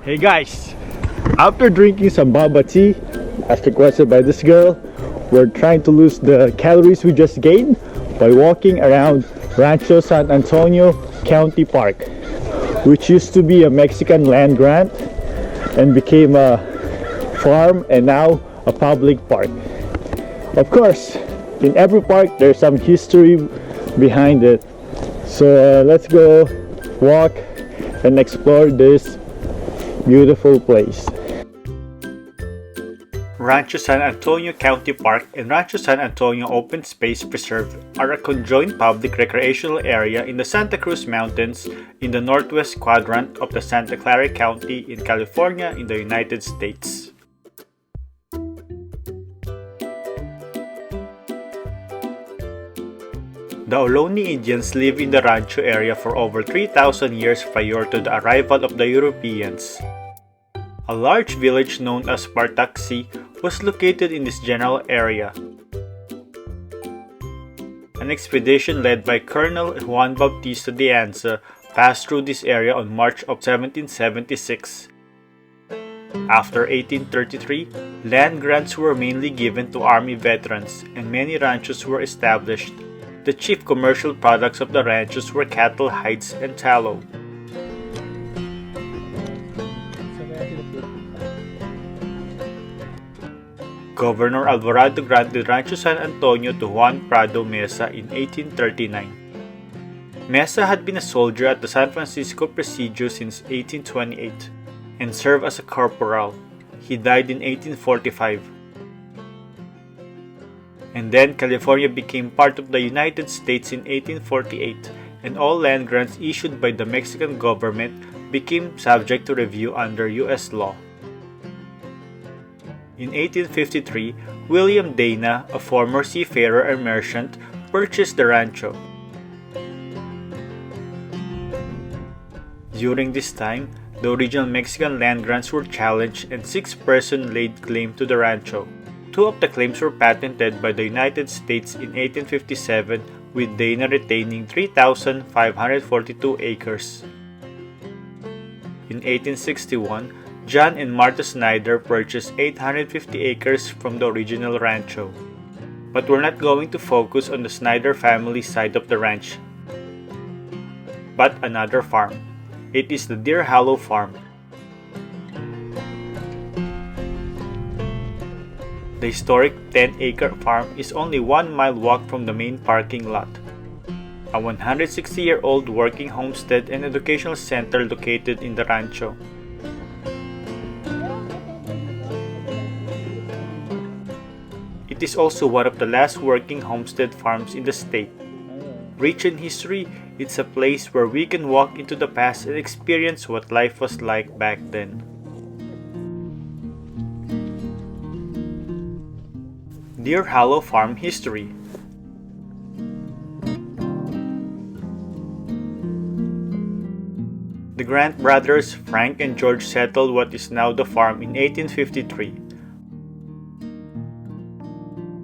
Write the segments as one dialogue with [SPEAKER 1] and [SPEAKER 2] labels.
[SPEAKER 1] Hey guys, after drinking some baba tea, as requested by this girl, we're trying to lose the calories we just gained by walking around Rancho San Antonio County Park, which used to be a Mexican land grant and became a farm and now a public park. Of course, in every park there's some history behind it. So let's go walk and explore this beautiful place. Rancho San Antonio County Park and Rancho San Antonio Open Space Preserve are a conjoined public recreational area in the Santa Cruz Mountains in the northwest quadrant of the Santa Clara County in California in the United States. The Ohlone Indians lived in the Rancho area for over 3,000 years prior to the arrival of the Europeans. A large village known as Bartaxi was located in this general area. An expedition led by Colonel Juan Bautista de Anza passed through this area on March of 1776. After 1833, land grants were mainly given to army veterans and many ranchos were established. The chief commercial products of the ranchos were cattle hides and tallow. Governor Alvarado granted Rancho San Antonio to Juan Prado Mesa in 1839. Mesa had been a soldier at the San Francisco Presidio since 1828 and served as a corporal. He died in 1845. And then California became part of the United States in 1848, and all land grants issued by the Mexican government became subject to review under U.S. law. In 1853, William Dana, a former seafarer and merchant, purchased the rancho. During this time, the original Mexican land grants were challenged and 6 persons laid claim to the rancho. 2 of the claims were patented by the United States in 1857, with Dana retaining 3,542 acres. In 1861, John and Martha Snyder purchased 850 acres from the original rancho. But we're not going to focus on the Snyder family side of the ranch, but another farm. It is the Deer Hollow Farm. The historic 10-acre farm is only 1 mile walk from the main parking lot. A 160-year-old working homestead and educational center located in the rancho. It is also one of the last working homestead farms in the state. Rich in history, it's a place where we can walk into the past and experience what life was like back then. Deer Hollow Farm History. The Grant brothers, Frank and George, settled what is now the farm in 1853.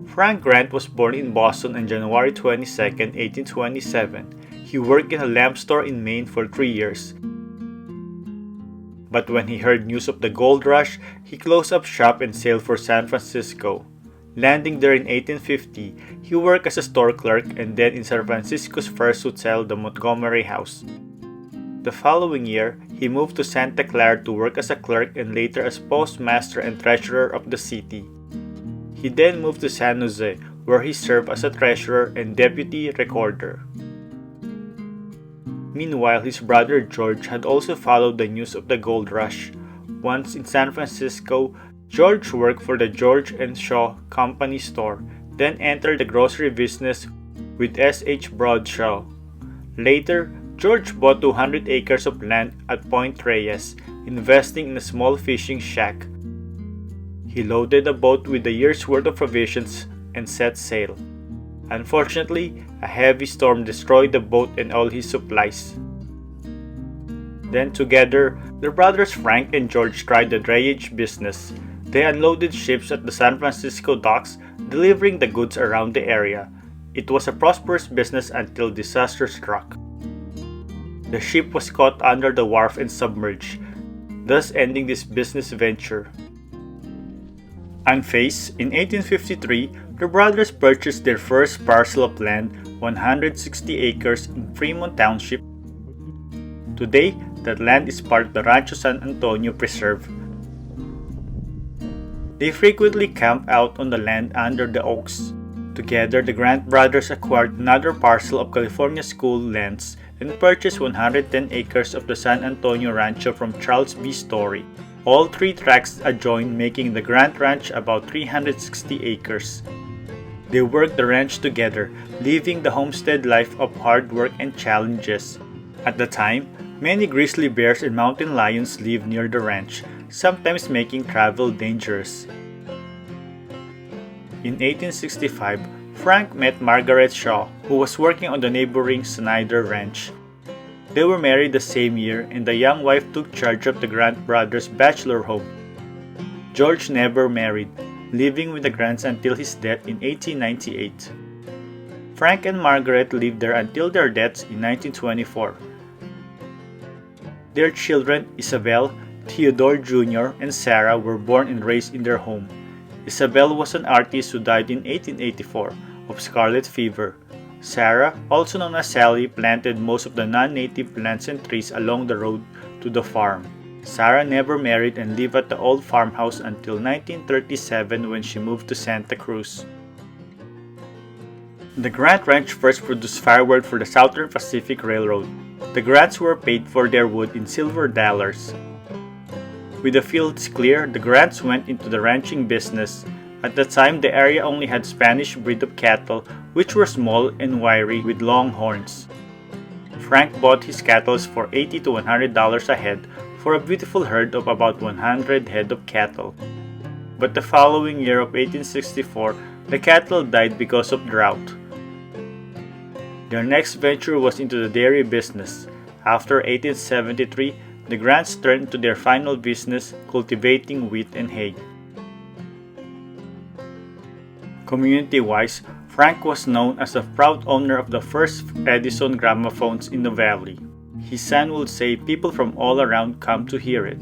[SPEAKER 1] Frank Grant was born in Boston on January 22, 1827. He worked in a lamp store in Maine for 3 years. But when he heard news of the gold rush, he closed up shop and sailed for San Francisco. Landing there in 1850, he worked as a store clerk and then in San Francisco's first hotel, the Montgomery House. The following year, he moved to Santa Clara to work as a clerk and later as postmaster and treasurer of the city. He then moved to San Jose, where he served as a treasurer and deputy recorder. Meanwhile, his brother George had also followed the news of the gold rush. Once in San Francisco, George worked for the George and Shaw Company store, then entered the grocery business with S.H. Bradshaw. Later, George bought 200 acres of land at Point Reyes, investing in a small fishing shack. He loaded a boat with a year's worth of provisions and set sail. Unfortunately, a heavy storm destroyed the boat and all his supplies. Then together, the brothers Frank and George tried the drayage business. They unloaded ships at the San Francisco docks, delivering the goods around the area. It was a prosperous business until disaster struck. The ship was caught under the wharf and submerged. thus ending this business venture. Unfazed, in 1853, the brothers purchased their first parcel of land, 160 acres in Fremont Township. Today, that land is part of the Rancho San Antonio Preserve. They frequently camp out on the land under the oaks. Together, the Grant brothers acquired another parcel of California school lands and purchased 110 acres of the San Antonio Rancho from Charles B. Story. All three tracts adjoin, making the Grant Ranch about 360 acres. They worked the ranch together, living the homestead life of hard work and challenges. At the time, many grizzly bears and mountain lions lived near the ranch, sometimes making travel dangerous. In 1865, Frank met Margaret Shaw, who was working on the neighboring Snyder Ranch. They were married the same year, and the young wife took charge of the Grant brothers' bachelor home. George never married, living with the Grants until his death in 1898. Frank and Margaret lived there until their deaths in 1924. Their children, Isabel, Theodore Jr., and Sarah, were born and raised in their home. Isabel was an artist who died in 1884 of scarlet fever. Sarah, also known as Sally, planted most of the non-native plants and trees along the road to the farm. Sarah never married and lived at the old farmhouse until 1937 when she moved to Santa Cruz. The Grant Ranch first produced firewood for the Southern Pacific Railroad. The Grants were paid for their wood in silver dollars. With the fields clear, the Grants went into the ranching business. At the time, the area only had Spanish breed of cattle, which were small and wiry with long horns. Frank bought his cattle for $80 to $100 a head for a beautiful herd of about 100 head of cattle. But the following year of 1864, the cattle died because of drought. Their next venture was into the dairy business. After 1873, the Grants turned to their final business, cultivating wheat and hay. Community-wise, Frank was known as the proud owner of the first Edison gramophones in the valley. His son would say people from all around come to hear it.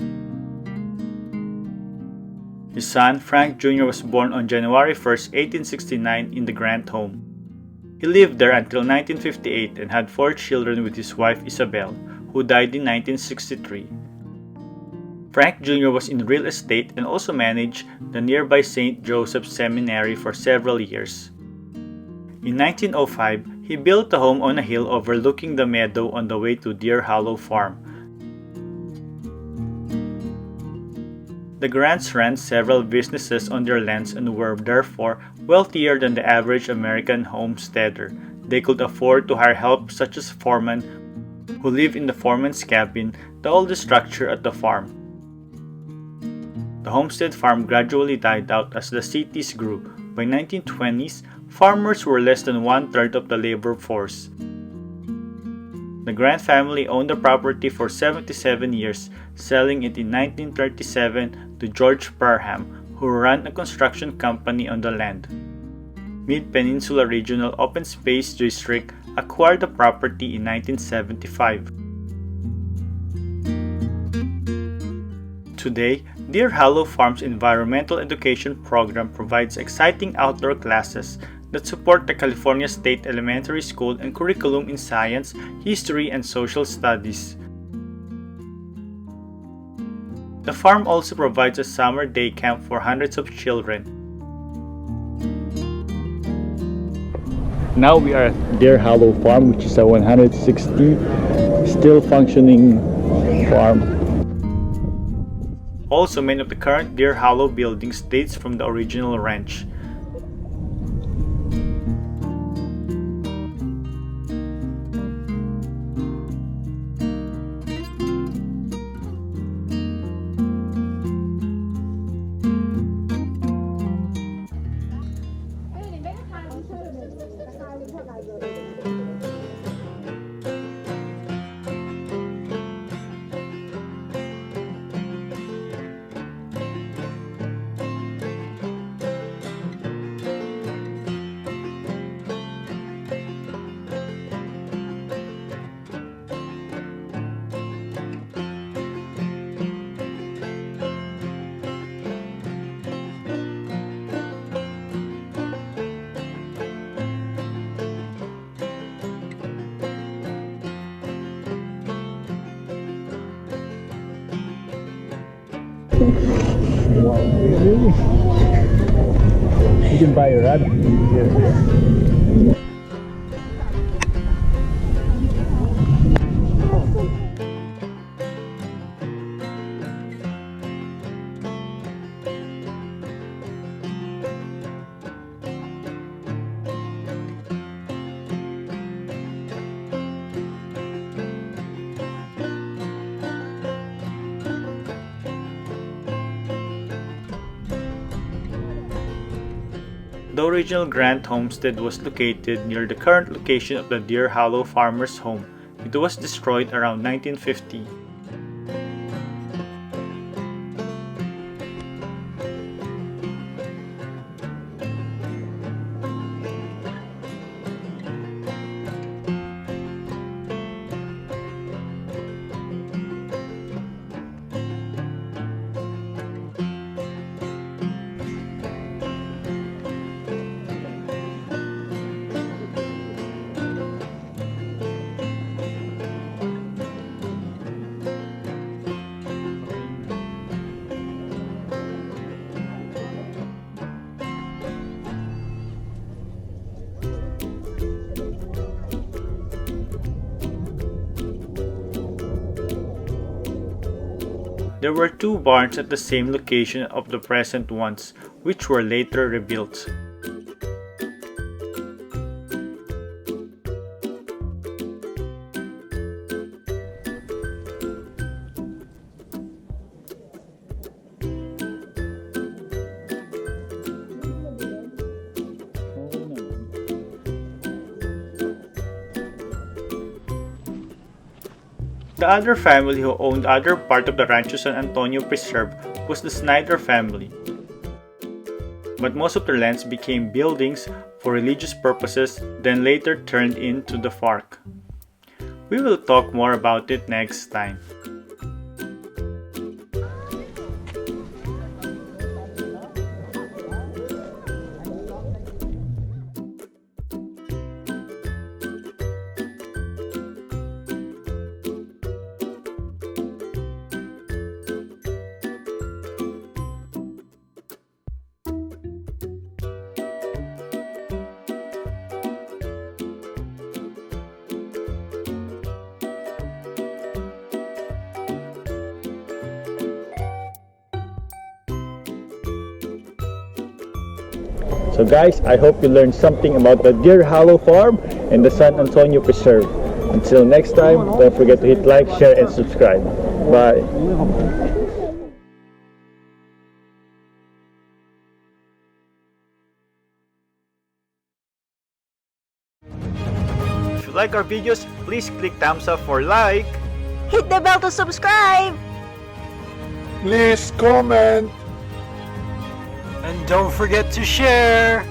[SPEAKER 1] His son, Frank Jr., was born on January 1, 1869 in the Grant home. He lived there until 1958 and had 4 children with his wife Isabel, who died in 1963. Frank Jr. was in real estate and also managed the nearby St. Joseph's Seminary for several years. In 1905, he built a home on a hill overlooking the meadow on the way to Deer Hollow Farm. The Grants ran several businesses on their lands and were therefore wealthier than the average American homesteader. They could afford to hire help such as foremen who lived in the foreman's cabin, the oldest structure at the farm. The homestead farm gradually died out as the cities grew. By 1920s, farmers were less than one-third of the labor force. The Grant family owned the property for 77 years, selling it in 1937 to George Parham, who ran a construction company on the land. Mid-Peninsula Regional Open Space District acquired the property in 1975. Today, Deer Hollow Farm's environmental education program provides exciting outdoor classes that support the California State Elementary School and curriculum in science, history, and social studies. The farm also provides a summer day camp for hundreds of children. Now we are at Deer Hollow Farm, which is a 160 still functioning farm. Also, many of the current Deer Hollow buildings dates from the original ranch.
[SPEAKER 2] Wow, really? You can buy a rod here.
[SPEAKER 1] The original Grant homestead was located near the current location of the Deer Hollow Farmers' Home. It was destroyed around 1950. There were two barns at the same location of the present ones, which were later rebuilt. The other family who owned other part of the Rancho San Antonio preserve was the Snyder family. But most of their lands became buildings for religious purposes, then later turned into the park. We will talk more about it next time.
[SPEAKER 2] So guys, I hope you learned something about the Deer Hollow Farm and the San Antonio Preserve. Until next time, don't forget to hit like, share, and subscribe. Bye.
[SPEAKER 1] If you like our videos, please click thumbs up for like.
[SPEAKER 3] Hit the bell to subscribe!
[SPEAKER 4] Please comment.
[SPEAKER 1] And don't forget to share!